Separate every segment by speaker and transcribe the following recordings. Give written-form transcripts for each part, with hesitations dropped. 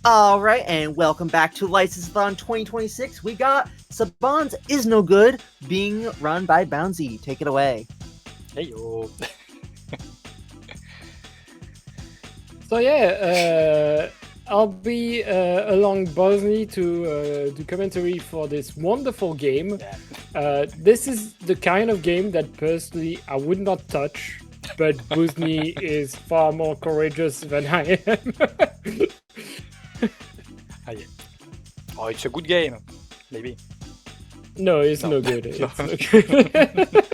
Speaker 1: All right, and welcome back to License-a-thon 2026. We got Saban's Iznogoud being run by Bouzny. Take it away.
Speaker 2: Hey yo.
Speaker 3: So yeah, I'll be along Bouzny to do commentary for this wonderful game. This is the kind of game that personally I would not touch, but Bouzny is far more courageous than I am.
Speaker 2: Oh, it's a good game, maybe.
Speaker 3: No, it's
Speaker 2: No.
Speaker 3: no good. It's no good.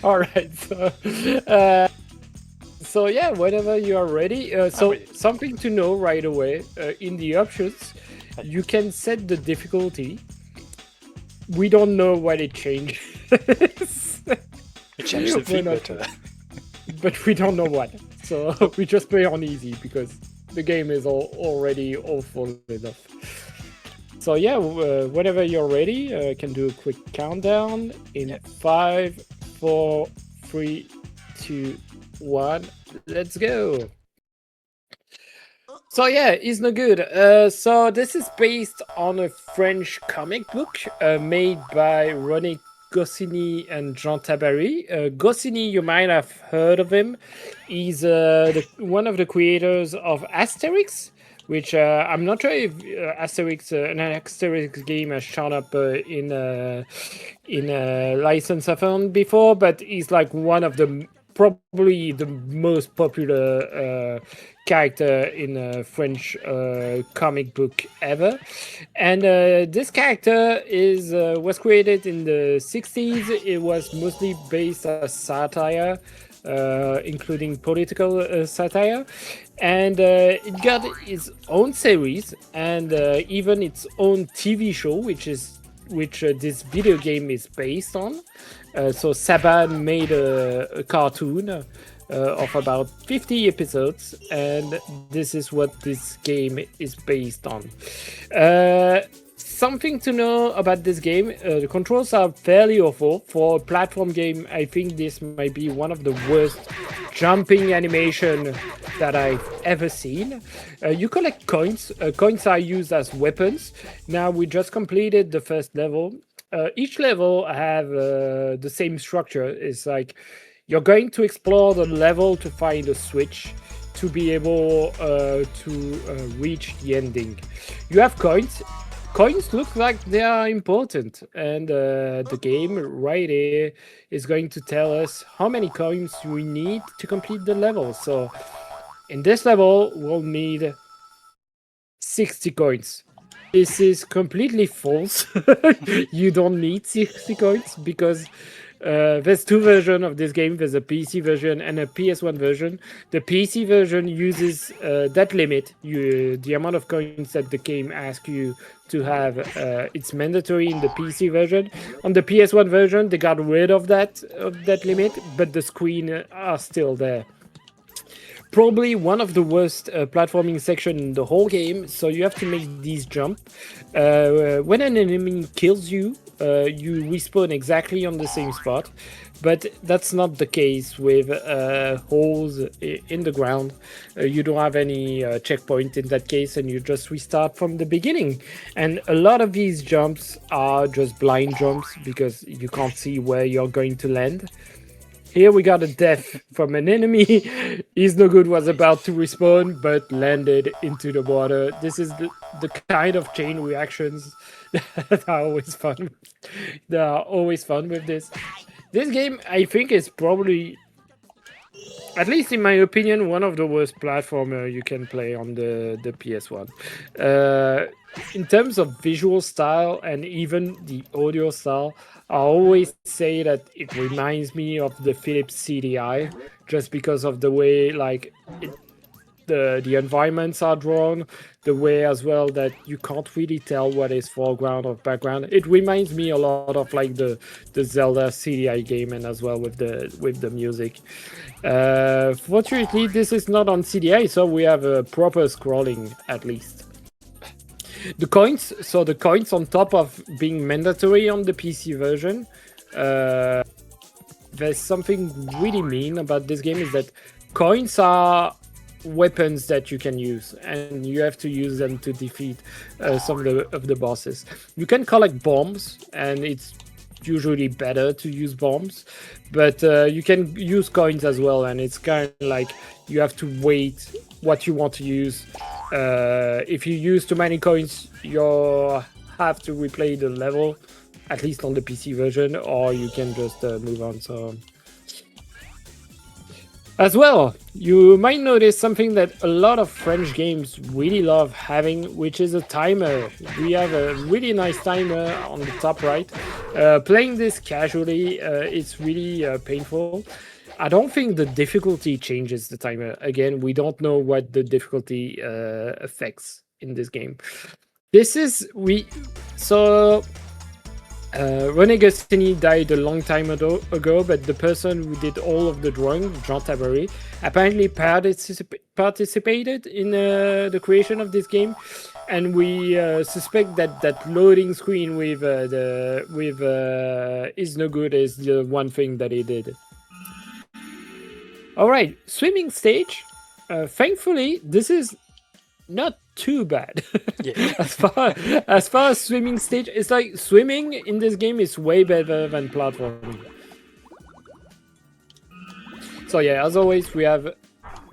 Speaker 3: All right, so yeah, whenever you are ready. So
Speaker 2: ready.
Speaker 3: something to know right away in the options, you can set the difficulty. We don't know what it changes,
Speaker 2: It changed
Speaker 3: We're
Speaker 2: something,
Speaker 3: not-
Speaker 2: but
Speaker 3: but we don't know what. So we just play on easy because the game is already awful enough. So yeah, whenever you're ready, I can do a quick countdown in
Speaker 2: Yeah.
Speaker 3: 5, 4, 3, 2, 1. Let's go. So yeah, Iznogoud. So this is based on a French comic book made by René Goscinny and Jean Tabary. Goscinny, you might have heard of him. He's one of the creators of Asterix, which I'm not sure if Asterix, an Asterix game has shown up in License-a-thon before, but he's like one of the probably the most popular character in a French comic book ever. And this character was created in the 60s. It was mostly based as satire, including political satire. And it got its own series and even its own TV show, which this video game is based on. So Saban made a cartoon of about 50 episodes, and this is what this game is based on. Something to know about this game, the controls are fairly awful. For a platform game, I think this might be one of the worst jumping animation that I've ever seen. You collect coins. Coins are used as weapons. Now we just completed the first level. Each level have the same structure. It's like you're going to explore the level to find a switch to be able to reach the ending. You have coins. Coins look like they are important, and the game right here is going to tell us how many coins we need to complete the level. So in this level, we'll need 60 coins. This is completely false. You don't need 60 coins because there's two versions of this game. There's a PC version and a PS1 version. The PC version uses that limit. The amount of coins that the game asks you to have, it's mandatory in the PC version. On the PS1 version, they got rid of that limit, but the screen are still there. Probably one of the worst platforming section in the whole game. So you have to make these jump. When an enemy kills you, you respawn exactly on the same spot, but that's not the case with holes in the ground. You don't have any checkpoint in that case, and you just restart from the beginning. And a lot of these jumps are just blind jumps because you can't see where you're going to land. Here we got a death from an enemy. Iznogoud was about to respawn, but landed into the water. This is the kind of chain reactions that are always fun. They are always fun with this. This game, I think, is probably, at least in my opinion, one of the worst platformer you can play on the PS1. In terms of visual style and even the audio style, I always say that it reminds me of the Philips CDI, just because of the way the environments are drawn, the way as well that you can't really tell what is foreground or background. It reminds me a lot of like the Zelda CDI game, and as well with the music. Fortunately, this is not on CDI, so we have a proper scrolling at least. The coins, so the coins on top of being mandatory on the PC version, there's something really mean about this game is that coins are weapons that you can use, and you have to use them to defeat some of the bosses. You can collect bombs, and it's usually better to use bombs, but you can use coins as well, and it's kind of like you have to wait what you want to use. If you use too many coins, you have to replay the level, at least on the PC version, or you can just move on. So as well, you might notice something that a lot of French games really love having, which is a timer. We have a really nice timer on the top right. Playing this casually, it's really painful. I don't think the difficulty changes the timer. Again, we don't know what the difficulty affects in this game. René Goscinny died a long time ago, but the person who did all of the drawing, Jean Tabarry, apparently participated in the creation of this game, and we suspect that loading screen with Iznogoud is the one thing that he did. All right, swimming stage. Thankfully, this is not too bad.
Speaker 2: Yeah.
Speaker 3: as far as swimming stage, it's like swimming in this game is way better than platforming. So yeah, as always, we have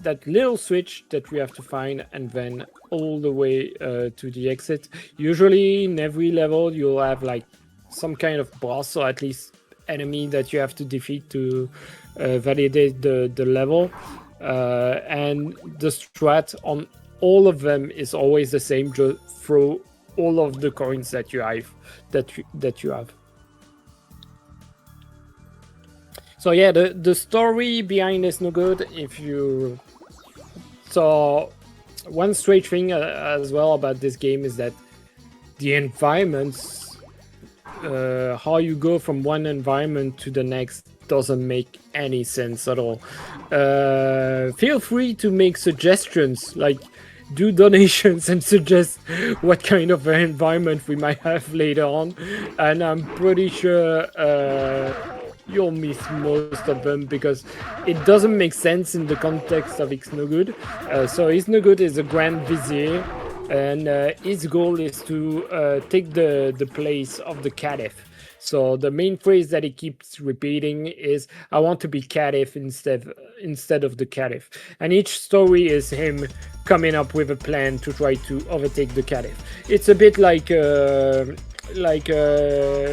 Speaker 3: that little switch that we have to find, and then all the way to the exit. Usually in every level you'll have like some kind of boss, or at least enemy that you have to defeat to validate the level, and the strat on all of them is always the same. Just throw all of the coins that you have. So yeah, the story behind Iznogoud, if you so one strange thing as well about this game is that the environments, how you go from one environment to the next, doesn't make any sense at all. Feel free to make suggestions, like do donations and suggest what kind of environment we might have later on, and I'm pretty sure you'll miss most of them because it doesn't make sense in the context of Iznogoud. So Iznogoud is a Grand Vizier, and his goal is to take the place of the Caliph. So the main phrase that he keeps repeating is, "I want to be Caliph instead of the Caliph." And each story is him coming up with a plan to try to overtake the Caliph. It's a bit like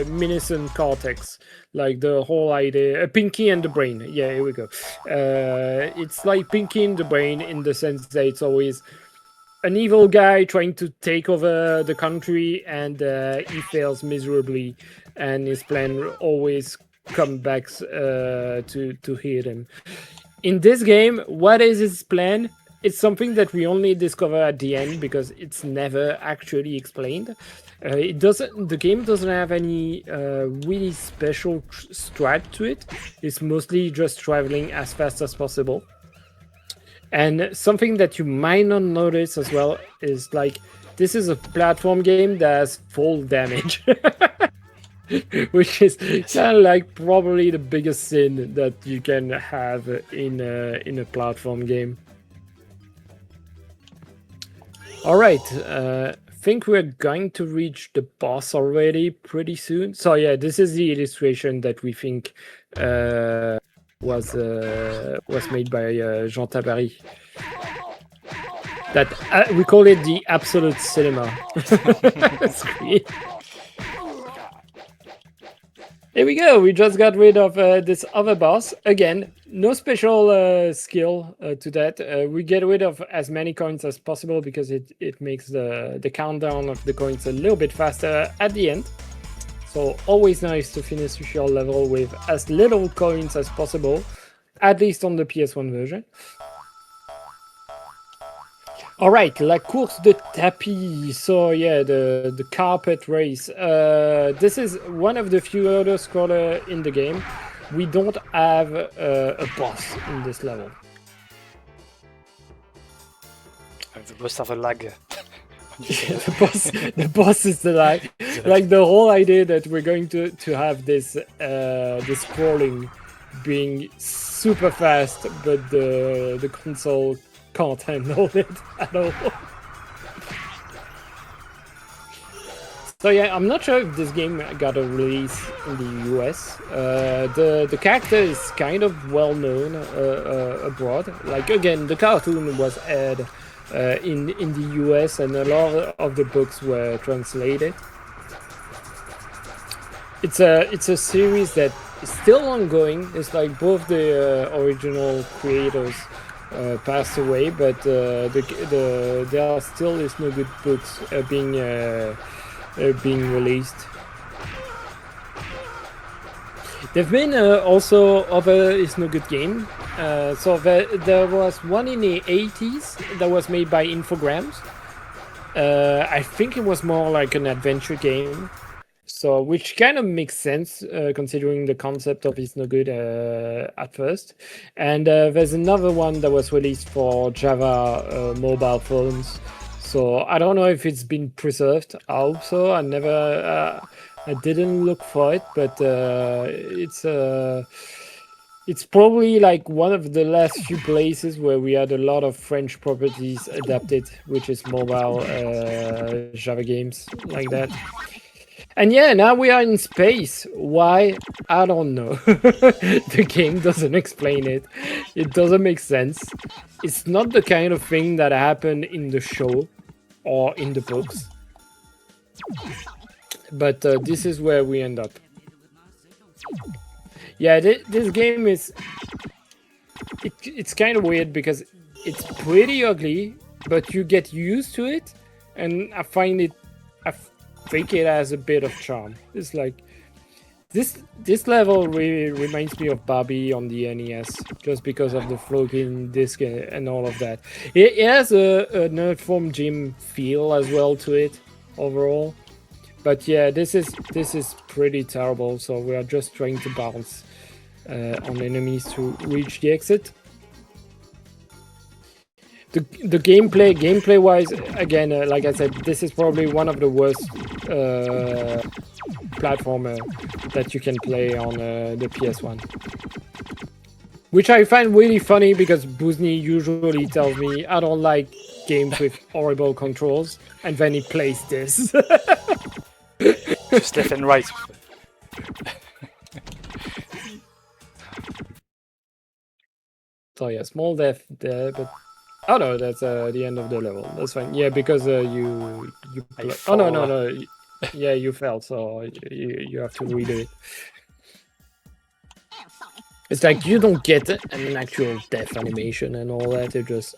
Speaker 3: Miniscent Cortex, like the whole idea, Pinky and the Brain. Yeah, here we go. It's like Pinky and the Brain in the sense that it's always an evil guy trying to take over the country, and he fails miserably, and his plan always comes back to hit him. In this game, what is his plan? It's something that we only discover at the end because it's never actually explained. The game doesn't have any really special strat to it. It's mostly just traveling as fast as possible. And something that you might not notice as well is like, this is a platform game that has full damage. Which is kind of like probably the biggest sin that you can have in a platform game. All right, think we're going to reach the boss already pretty soon. So yeah, this is the illustration that we think was made by Jean Tabarry. That we call it the absolute cinema screen. Here we go. We just got rid of this other boss. Again, no special skill to that. We get rid of as many coins as possible because it makes the countdown of the coins a little bit faster at the end. So always nice to finish your level with as little coins as possible, at least on the PS1 version. All right, La Course de Tapis. So yeah, the carpet race. This is one of the few auto scroller in the game. We don't have a boss in this level.
Speaker 2: The boss of a lag.
Speaker 3: Yeah, the boss is the lag. Like the whole idea that we're going to have this scrolling being super fast, but the console can't handle it at all. So yeah, I'm not sure if this game got a release in the US. The character is kind of well known abroad. Like again, the cartoon was aired in the US, and a lot of the books were translated. It's a series that is still ongoing. It's like both the original creators passed away, but there are still Iznogoud books being released. There've been also other Iznogoud game. So there was one in the 80s that was made by Infogrames. I think it was more like an adventure game. So, which kind of makes sense considering the concept of Iznogoud at first. And there's another one that was released for Java mobile phones. So I don't know if it's been preserved. Also, I didn't look for it, but it's probably like one of the last few places where we had a lot of French properties adapted, which is mobile Java games like that. And yeah, now we are in space. Why? I don't know. The game doesn't explain it. It doesn't make sense. It's not the kind of thing that happened in the show or in the books. But this is where we end up. Yeah, this game is... It's kind of weird because it's pretty ugly, but you get used to it. And I think it has a bit of charm. It's like this level really reminds me of Barbie on the NES, just because of the floating disc and all of that. It has a Nerdform Gym feel as well to it overall. But yeah, this is pretty terrible. So we are just trying to bounce on enemies to reach the exit. The gameplay wise, again, like I said, this is probably one of the worst platformer that you can play on the PS1. Which I find really funny because Bouzny usually tells me I don't like games with horrible controls, and then he plays this.
Speaker 2: Just left and right.
Speaker 3: So yeah, small death there, but oh no, that's the end of the level. That's fine. Yeah, because you oh no. Yeah, you fell, so you have to redo it. It's like you don't get an actual death animation and all that. It's just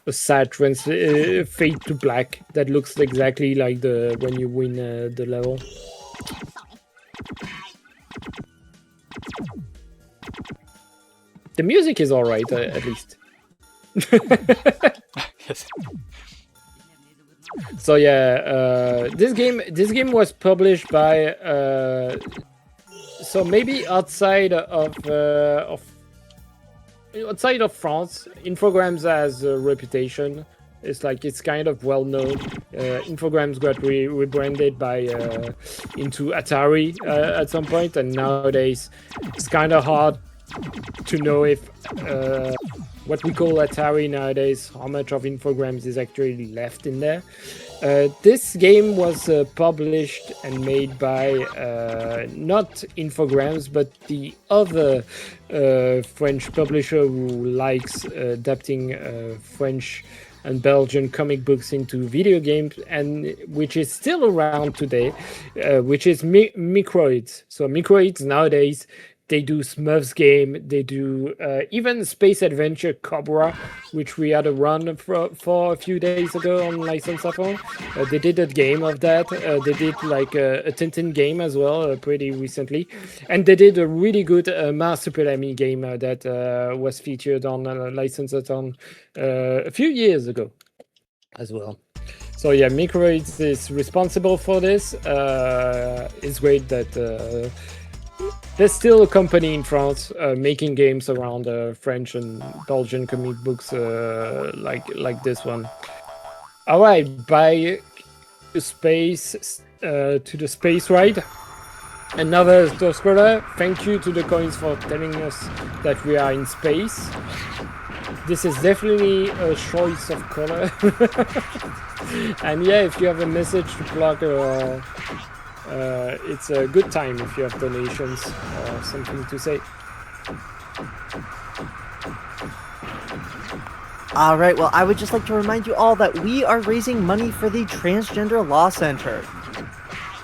Speaker 3: a sad fade to black that looks exactly like when you win the level. The music is alright, at least.
Speaker 2: Yes.
Speaker 3: So yeah, this game was published by so maybe outside of France. Infogrames has a reputation. It's kind of well known. Infogrames got rebranded into Atari at some point, and nowadays it's kind of hard to know if what we call Atari nowadays, how much of Infogrames is actually left in there. This game was published and made by not Infogrames, but the other French publisher who likes adapting French and Belgian comic books into video games, and which is still around today, which is Microids. So Microids nowadays, they do Smurfs game, they do even Space Adventure Cobra, which we had a run for a few days ago on License Saban. They did a game of that. They did like a Tintin game as well pretty recently. And they did a really good Marsupilami game that was featured on License Saban a few years ago as well. So yeah, Microids is responsible for this. It's great that there's still a company in France making games around French and Belgian comic books like this one. All right, by the space to the space ride. Another scroller. Thank you to the coins for telling us that we are in space. this is definitely a choice of color. And yeah, if you have a message to plug, or it's a good time if you have donations or something to say.
Speaker 1: All right, well, I would just like to remind you all that we are raising money for the Transgender Law Center.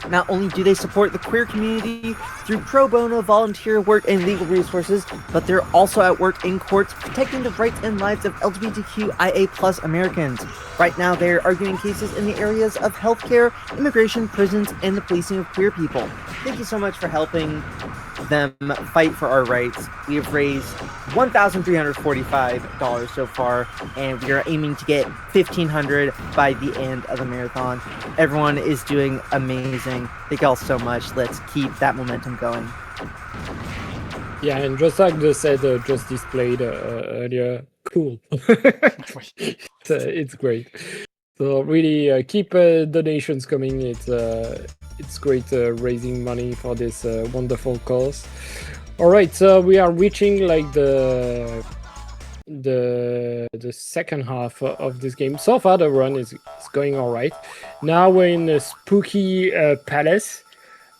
Speaker 1: Not only do they support the queer community through pro bono volunteer work and legal resources, but they're also at work in courts protecting the rights and lives of LGBTQIA+ Americans. Right now, they're arguing cases in the areas of healthcare, immigration, prisons, and the policing of queer people. Thank you so much for helping them fight for our rights. We have raised $1,345 so far, and we are aiming to get $1,500 by the end of the marathon. Everyone is doing amazing. Thank you all so much. Let's keep that momentum going.
Speaker 3: Yeah, and just like they said, just displayed earlier, cool. It's great. So really keep donations coming. It's great raising money for this wonderful cause. All right, so we are reaching like the second half of this game. So far, the run is going all right. Now we're in a spooky palace.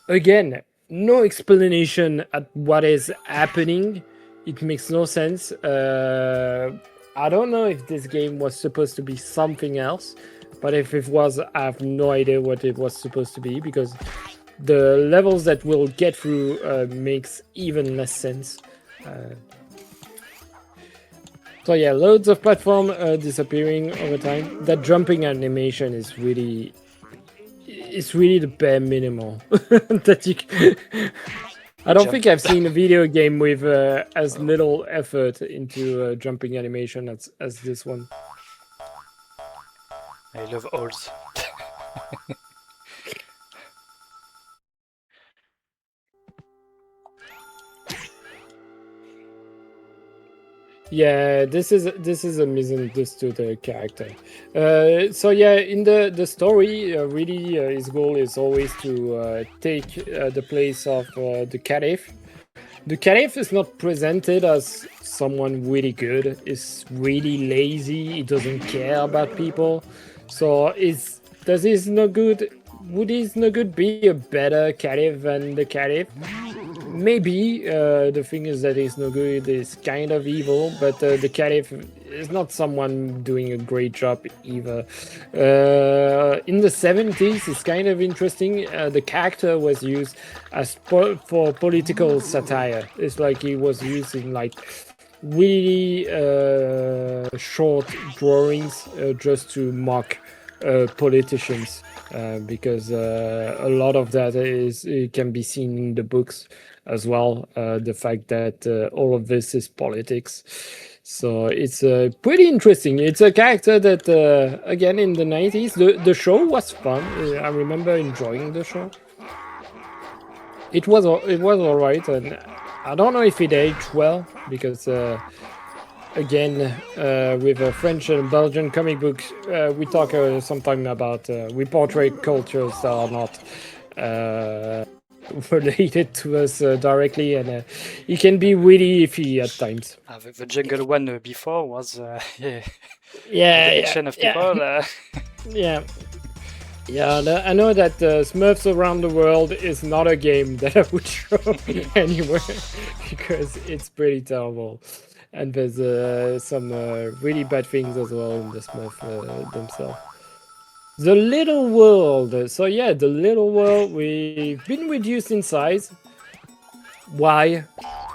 Speaker 3: Again, no explanation at what is happening. It makes no sense. I don't know if this game was supposed to be something else, but if it was, I have no idea what it was supposed to be, because the levels that we'll get through makes even less sense. So yeah, loads of platform disappearing over time. That jumping animation is really, it's really the bare minimum that you can... I don't think I've seen a video game with as little effort into jumping animation as this one.
Speaker 2: I love holes.
Speaker 3: Yeah, this is a misunderstood character. So yeah, in the story, really his goal is always to take the place of the Caliph. The Caliph is not presented as someone really good. He's really lazy. He doesn't care about people. So would Iznogoud be a better Caliph than the Caliph? Maybe. The thing is that Iznogoud is kind of evil, but the Caliph is not someone doing a great job either. In the 70s, it's kind of interesting. The character was used as for political satire. It's like he was used in like really short drawings just to mock politicians, because a lot of that it can be seen in the books as well. The fact that all of this is politics. So it's pretty interesting. It's a character that, again, in the 90s, the show was fun. I remember enjoying the show. It was all right, and I don't know if it aged well, because again, with French and Belgian comic books, we talk sometimes about we portray cultures that are not related to us directly, and it can be really iffy at times.
Speaker 2: The jungle one before was
Speaker 3: Yeah,
Speaker 2: of people.
Speaker 3: Yeah. Yeah, I know that Smurfs Around the World is not a game that I would show anywhere, because it's pretty terrible. And there's some really bad things as well in the Smurf themselves. The Little World. So yeah, the Little World, we've been reduced in size. Why?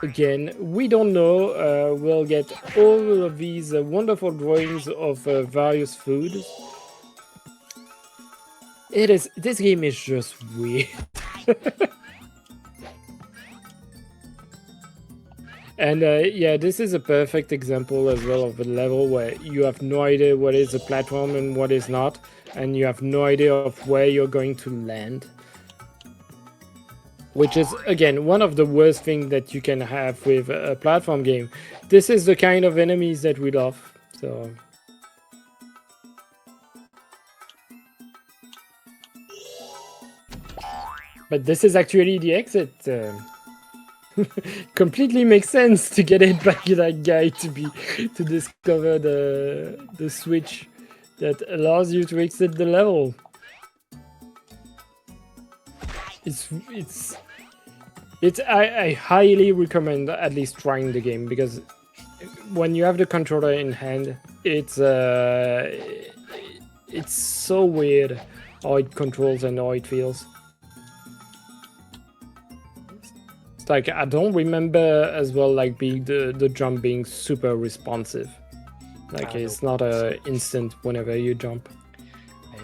Speaker 3: Again, we don't know. We'll get all of these wonderful drawings of various foods. This game is just weird. And yeah, this is a perfect example as well of a level where you have no idea what is a platform and what is not, and you have no idea of where you're going to land. Which is, again, one of the worst things that you can have with a platform game. This is the kind of enemies that we love, so... But this is actually the exit. completely makes sense to get hit by that guy to discover the switch that allows you to exit the level. I highly recommend at least trying the game, because when you have the controller in hand, it's so weird how it controls and how it feels. It's like, I don't remember as well like the jump being super responsive. Like it's not a instant whenever you jump.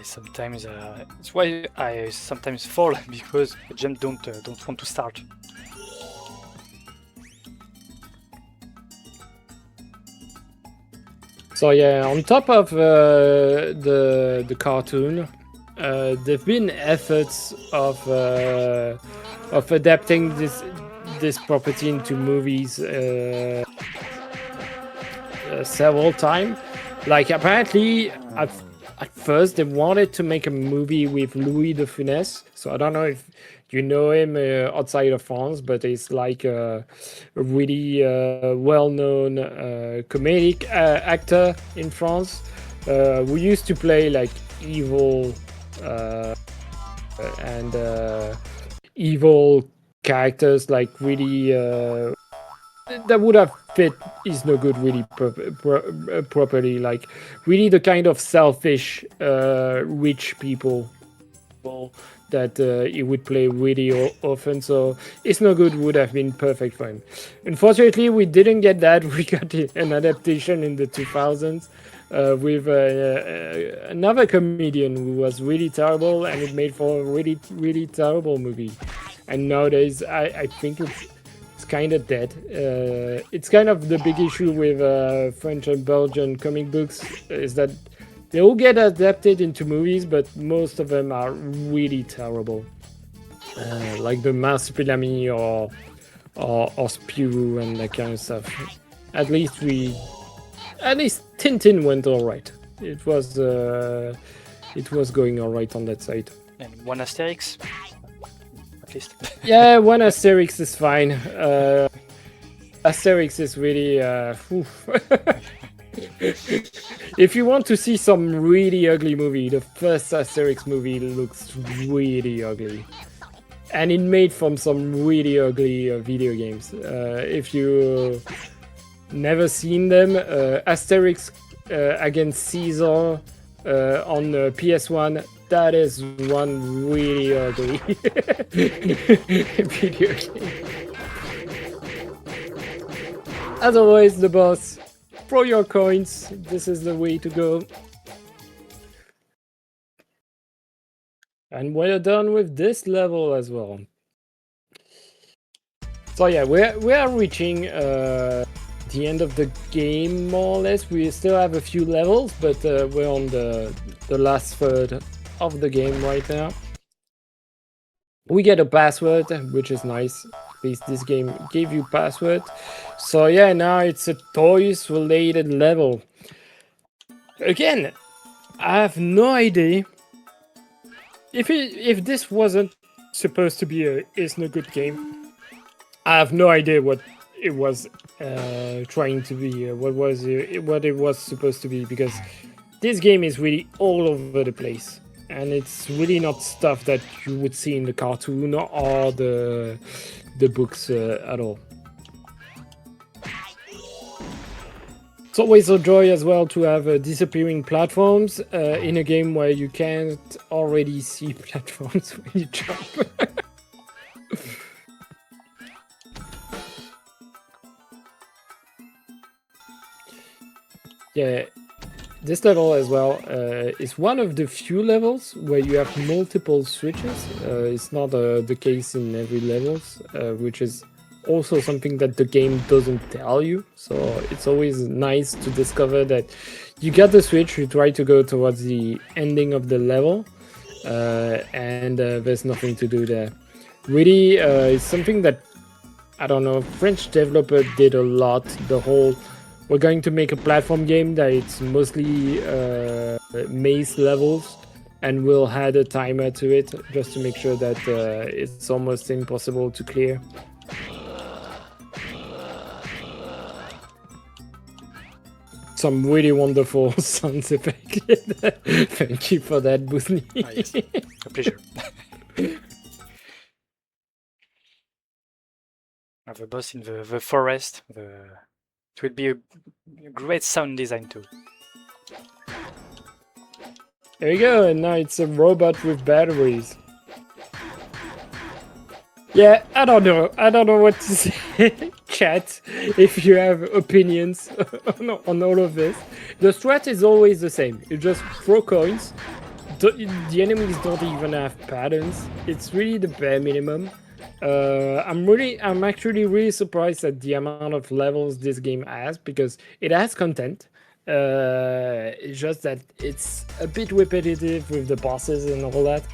Speaker 2: Sometimes it's why I sometimes fall, because the jump don't want to start.
Speaker 3: So yeah, on top of the cartoon, there've been efforts of adapting this property into movies several times. Like apparently, at first they wanted to make a movie with Louis de Funès. So I don't know if you know him outside of France, but he's like a really well-known comedic actor in France. We used to play like evil and evil characters, like really that would have fit Iznogoud really properly, like really the kind of selfish rich people that he would play really often. So Iznogoud would have been perfect for him. Unfortunately, we didn't get that. We got an adaptation in the 2000s with another comedian who was really terrible, and it made for a really, really terrible movie. And nowadays, I think it's kind of dead. It's kind of the big issue with French and Belgian comic books, is that they all get adapted into movies, but most of them are really terrible. Like the Marsupilami or Spirou and that kind of stuff. At least Tintin went all right. It was going all right on that side.
Speaker 2: And one Asterix, at least.
Speaker 3: Yeah, one Asterix is fine. Asterix is really. If you want to see some really ugly movie, the first Asterix movie looks really ugly. And it made from some really ugly video games. If you never seen them, Asterix against Caesar on PS1, that is one really ugly video game. As always, the boss. Throw your coins. This is the way to go. And we're done with this level as well. So yeah, we are reaching the end of the game, more or less. We still have a few levels, but we're on the last third of the game right now. We get a password, which is nice. At least this game gave you password. So yeah, now it's a toys related level. Again, I have no idea if this wasn't supposed to be a Iznogoud game. I have no idea what it was trying to be, what it was supposed to be, because this game is really all over the place. And it's really not stuff that you would see in the cartoon or the books at all. It's always a joy as well to have disappearing platforms in a game where you can't already see platforms when you jump. Yeah. This level as well is one of the few levels where you have multiple switches. It's not the case in every levels, which is also something that the game doesn't tell you. So it's always nice to discover that you got the switch, you try to go towards the ending of the level, and there's nothing to do there. Really, it's something that, I don't know, French developer did a lot. The whole, we're going to make a platform game that it's mostly maze levels, and we'll add a timer to it just to make sure that it's almost impossible to clear. some really wonderful sound effect. Thank you for that, Bouzny.
Speaker 2: Yes. A pleasure. Have a boss in the forest. It would be a great sound design too.
Speaker 3: There you go, and now it's a robot with batteries. Yeah, I don't know what to say. Chat, if you have opinions on all of this. The strat is always the same. You just throw coins. The enemies don't even have patterns. It's really the bare minimum. I'm actually really surprised at the amount of levels this game has, because it has content. It's just that it's a bit repetitive with the bosses and all that.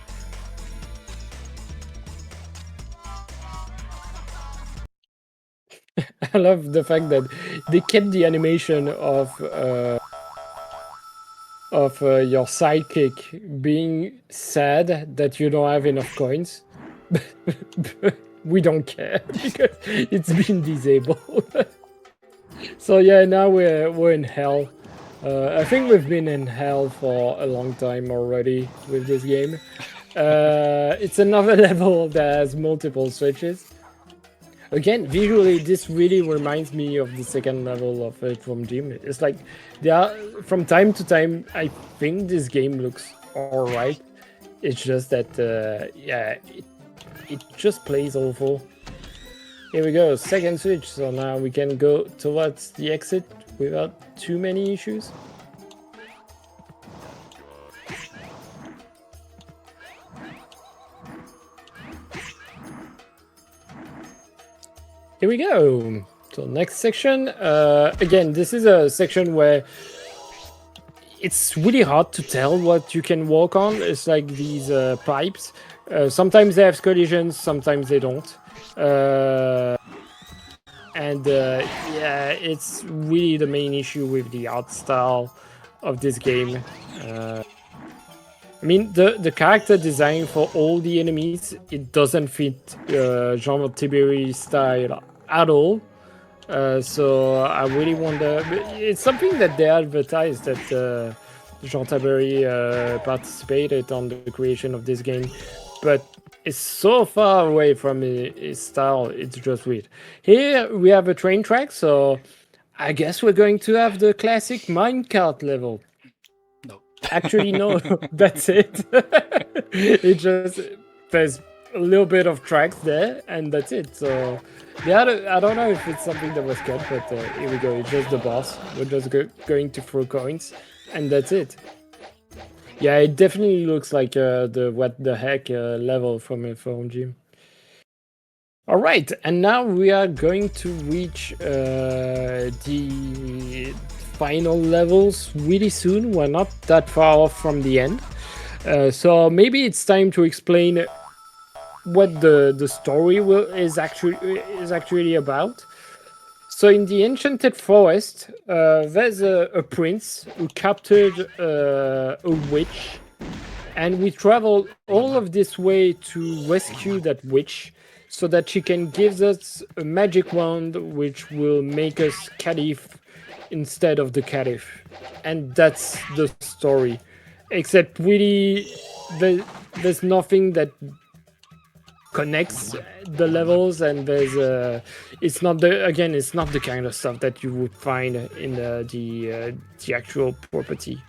Speaker 3: I love the fact that they kept the animation of your sidekick being sad that you don't have enough coins. We don't care because it's been disabled. So yeah, now we're in hell. I think we've been in hell for a long time already with this game. It's another level that has multiple switches. Again, visually, this really reminds me of the second level of it from Jim. It's like, from time to time, I think this game looks alright. It's just that, yeah, it just plays awful. Here we go, second switch. So now we can go towards the exit without too many issues. Here we go. So next section. Again, this is a section where it's really hard to tell what you can walk on. It's like these pipes. Sometimes they have collisions, sometimes they don't. Yeah, it's really the main issue with the art style of this game. I mean, the character design for all the enemies, it doesn't fit Jean Tiberi style at all. So I really wonder. It's something that they advertised that Jean Tiberi participated on the creation of this game, but it's so far away from his style. It's just weird. Here we have a train track, so I guess we're going to have the classic minecart level.
Speaker 2: No.
Speaker 3: Actually, no, that's it. It just, there's a little bit of tracks there, and that's it. So, yeah, I don't know if it's something that was cut, but here we go. It's just the boss. We're just going to throw coins, and that's it. Yeah, it definitely looks like the what the heck level from a phone gym. All right, and now we are going to reach the final levels really soon. We're not that far off from the end, so maybe it's time to explain what the story is actually about. So in the Enchanted Forest, there's a prince who captured a witch, and we travel all of this way to rescue that witch, so that she can give us a magic wand which will make us caliph instead of the caliph. And that's the story. Except really, there's nothing that connects the levels, and there's it's not the kind of stuff that you would find in the actual property.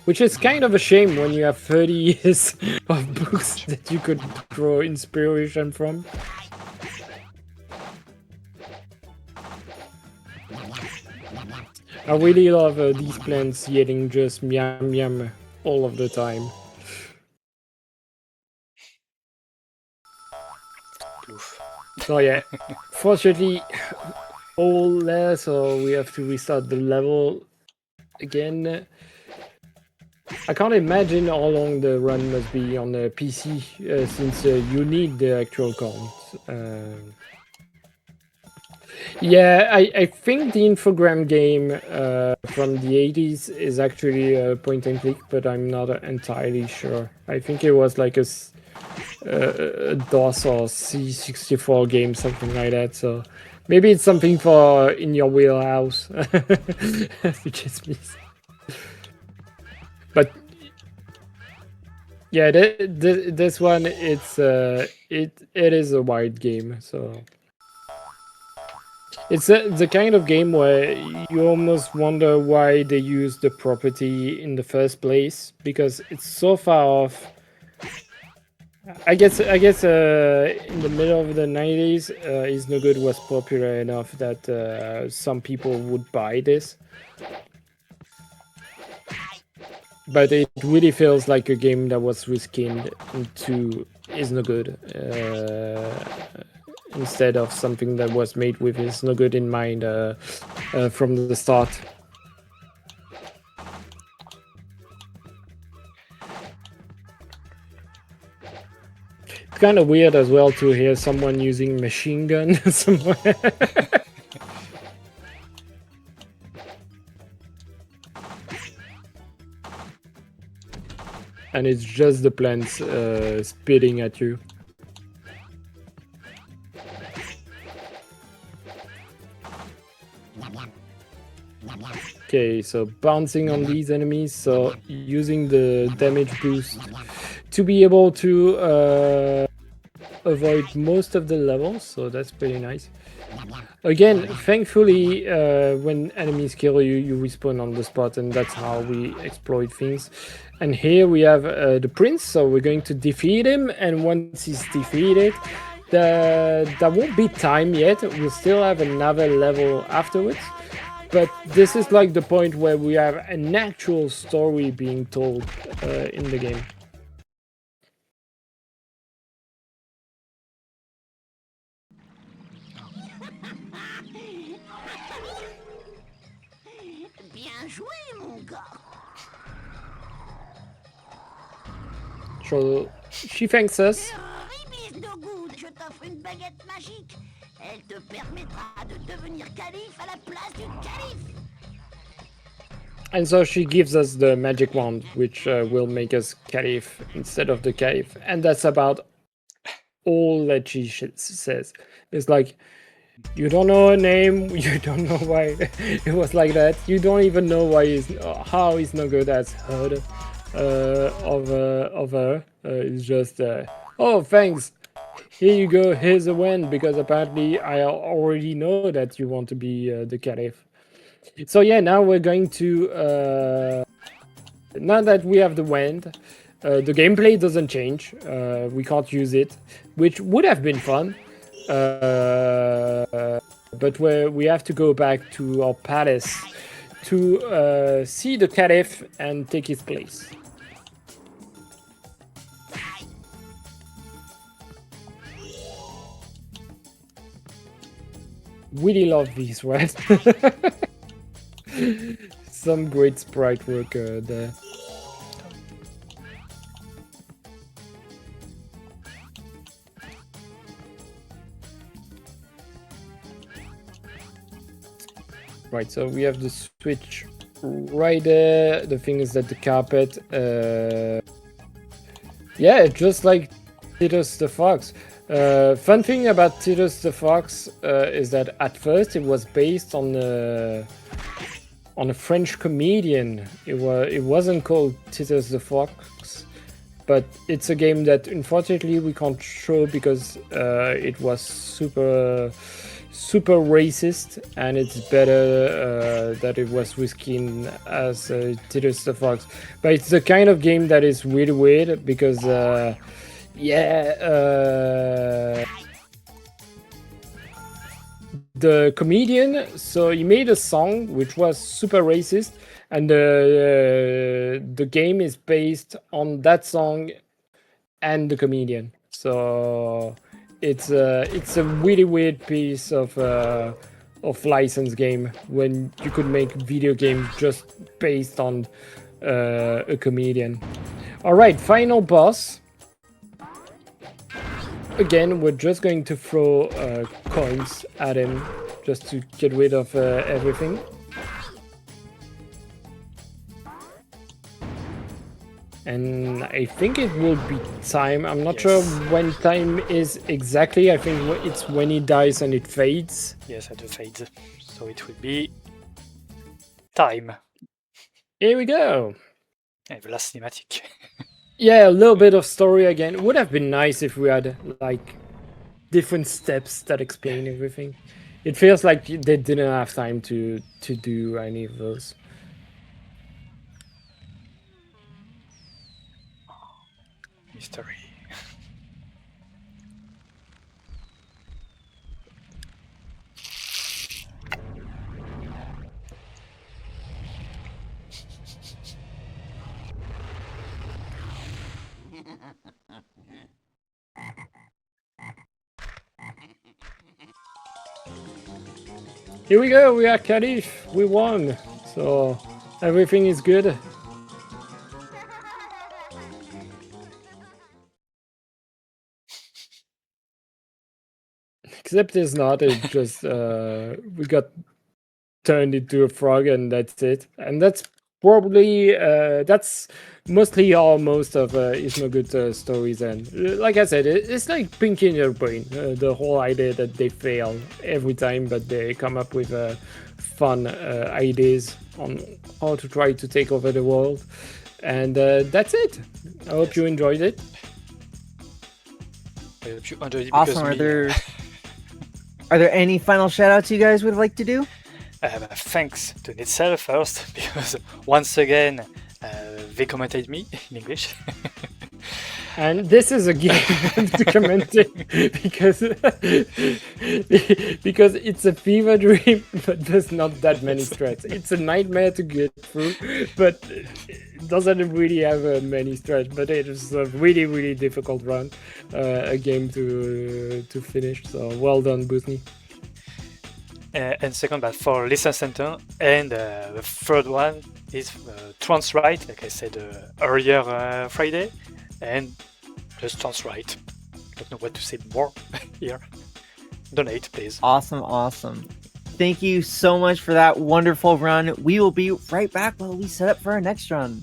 Speaker 3: Which is kind of a shame when you have 30 years of books that you could draw inspiration from. I really love these plants yelling just meow meow all of the time. So yeah, fortunately, all there, so we have to restart the level again. I can't imagine how long the run must be on the PC, since you need the actual count. Yeah, I think the Infogram game from the 80s is actually a point and click, but I'm not entirely sure. I think it was like a DOS or C64 game, something like that. So maybe it's something for in your wheelhouse, which is me. But yeah, this one it is a wide game, so it's the kind of game where you almost wonder why they use the property in the first place, because it's so far off. I guess in the middle of the 90s, Iznogoud was popular enough that some people would buy this. But it really feels like a game that was reskinned into Iznogoud instead of something that was made with Iznogoud in mind from the start. It's kind of weird as well to hear someone using machine gun somewhere. And it's just the plants spitting at you. Okay, so bouncing on these enemies, so using the damage boost to be able to avoid most of the levels, so that's pretty nice. Again, thankfully, when enemies kill you, you respawn on the spot, and that's how we exploit things. And here we have the prince, so we're going to defeat him, and once he's defeated, there won't be time yet. We'll still have another level afterwards. But this is like the point where we have an actual story being told in the game.
Speaker 4: Bien joué, mon gars.
Speaker 3: So she thanks us.
Speaker 4: Iznogoud, je t'offre une baguette magique. Elle te permettra de devenir calife à la place du calife.
Speaker 3: And so she gives us the magic wand, which will make us caliph instead of the caliph. And that's about all that she says. It's like, you don't know her name, you don't know why it was like that, you don't even know why how Iznogoud has heard of her. It's just, oh, thanks. Here you go, here's a wand, because apparently I already know that you want to be the caliph. So yeah, now we're going to, now that we have the wand, the gameplay doesn't change. We can't use it, which would have been fun. But we have to go back to our palace to see the caliph and take his place. Really love these, right? Some great sprite work there. Right, so we have the switch right there. The thing is that the carpet, yeah, just like Titus the Fox. Fun thing about Titus the Fox is that at first it was based on a French comedian. It wasn't called Titus the Fox, but it's a game that unfortunately we can't show because it was super racist, and it's better that it was reskinned as Titus the Fox. But it's the kind of game that is really weird because the comedian, so he made a song which was super racist, and the game is based on that song and the comedian. So it's a really weird piece of license game when you could make video games just based on a comedian. All right, final boss. Again, we're just going to throw coins at him just to get rid of everything. and I think it will be time. I'm not
Speaker 2: Yes.
Speaker 3: sure when time is exactly. I think it's when he dies and it fades.
Speaker 2: Yes, at the fades. So it will be time.
Speaker 3: Here we go.
Speaker 2: And the last cinematic.
Speaker 3: Yeah, a little bit of story again. It would have been nice if we had like different steps that explain everything. It feels like they didn't have time to do any of those.
Speaker 2: Mystery.
Speaker 3: Here we go. We are Caliph. We won. So everything is good. Except it's not. It just we got turned into a frog, and that's it. And that's probably that's mostly how most of Iznogoud stories end. Like I said, it's like pink in your brain. The whole idea that they fail every time, but they come up with fun ideas on how to try to take over the world. And that's it. I hope you enjoyed it.
Speaker 2: I hope you enjoyed it.
Speaker 1: Awesome. Are there any final shout outs you guys would like to do?
Speaker 2: Thanks to Nitzel first, because once again they commented me in English.
Speaker 3: And this is a game to commenting because it's a fever dream, but there's not that many strats. It's a nightmare to get through, but it doesn't really have many strats. But it is a really, really difficult run, a game to finish. So well done, Bouzny.
Speaker 2: And second, but for Listen Center, and the third one is Transwrite, like I said earlier Friday, and just Transwrite. Don't know what to say more here. Donate, please.
Speaker 1: Awesome. Thank you so much for that wonderful run. We will be right back while we set up for our next run.